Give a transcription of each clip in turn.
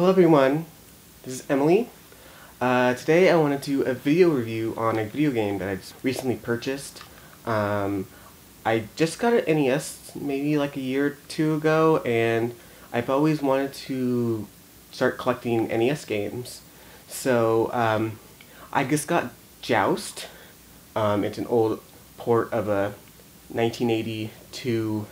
Hello everyone, this is Emily. Today I want to do a video review on a video game that I just recently purchased. I just got an NES maybe like a year or two ago, and I've always wanted to start collecting NES games. So I just got Joust. It's an old port of a 1982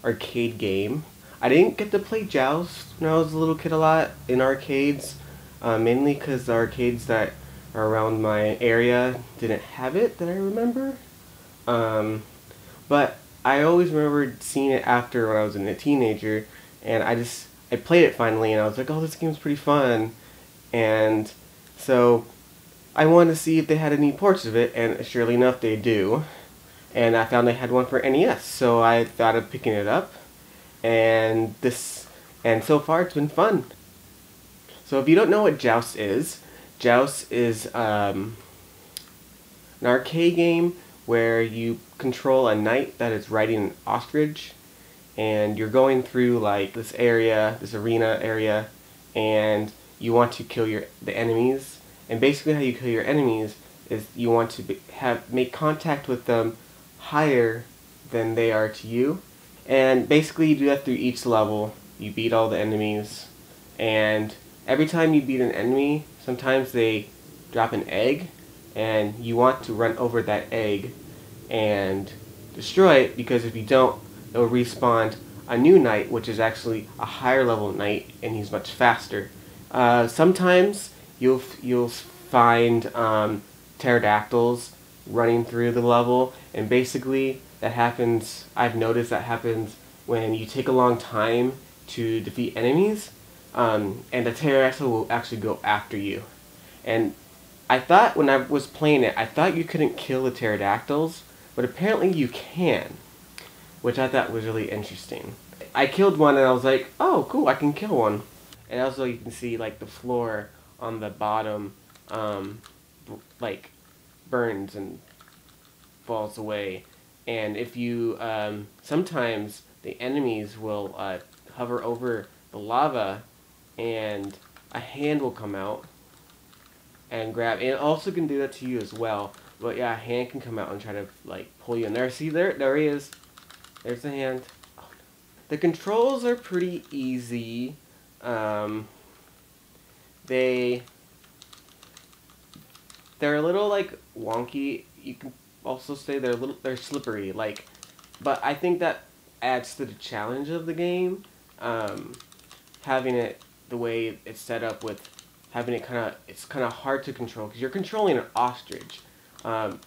arcade game. I didn't get to play Joust when I was a little kid a lot in arcades, mainly because the arcades that are around my area didn't have it that I remember. But I always remembered seeing it after when I was a teenager, and I played it finally, and I was like, oh, this game's pretty fun. And so I wanted to see if they had any ports of it, and surely enough they do. And I found they had one for NES, so I thought of picking it up. And so far it's been fun. So if you don't know what Joust is an arcade game where you control a knight that is riding an ostrich, and you're going through like this arena area, and you want to kill the enemies. And basically how you kill your enemies is you want to make contact with them higher than they are to you. And basically you do that through each level. You beat all the enemies, and every time you beat an enemy, sometimes they drop an egg, and you want to run over that egg and destroy it, because if you don't, it'll respawn a new knight, which is actually a higher level knight, and he's much faster. Sometimes you'll find pterodactyls running through the level, and basically I've noticed that happens when you take a long time to defeat enemies, and the pterodactyl will actually go after you. And I thought when I was playing it, I thought you couldn't kill the pterodactyls, but apparently you can, which I thought was really interesting. I killed one and I was like, oh cool, I can kill one. And also you can see like the floor on the bottom like burns and falls away. And if you sometimes the enemies will hover over the lava, and a hand will come out and grab, and it also can do that to you as well. But yeah, a hand can come out and try to like pull you in there. See, there he is. There's the hand. Oh, no. The controls are pretty easy. They're a little like wonky. You can also say they're slippery, like, but I think that adds to the challenge of the game. Having it the way it's set up, with having it it's kind of hard to control because you're controlling an ostrich. I'm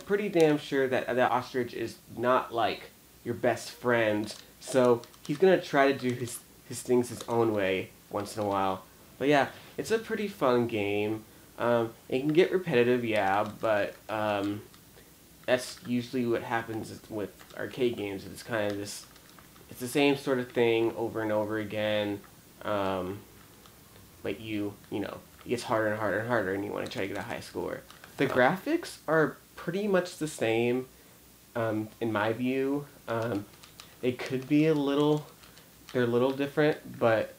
pretty damn sure that that ostrich is not like your best friend, so he's gonna try to do his things his own way once in a while. But yeah, it's a pretty fun game. It can get repetitive, yeah, but that's usually what happens with arcade games. It's kind of it's the same sort of thing over and over again. But you know, it gets harder and harder and harder, and you want to try to get a high score. The graphics are pretty much the same, in my view. They could be they're a little different, but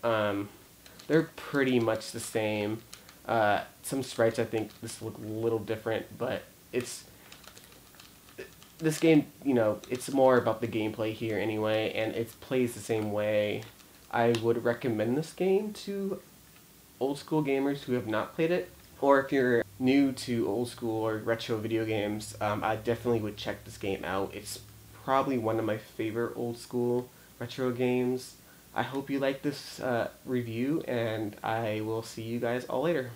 they're pretty much the same. Some sprites I think this look a little different, but this game, you know, it's more about the gameplay here anyway, and it plays the same way. I would recommend this game to old school gamers who have not played it, or if you're new to old school or retro video games, I definitely would check this game out. It's probably one of my favorite old school retro games. I hope you like this review, and I will see you guys all later.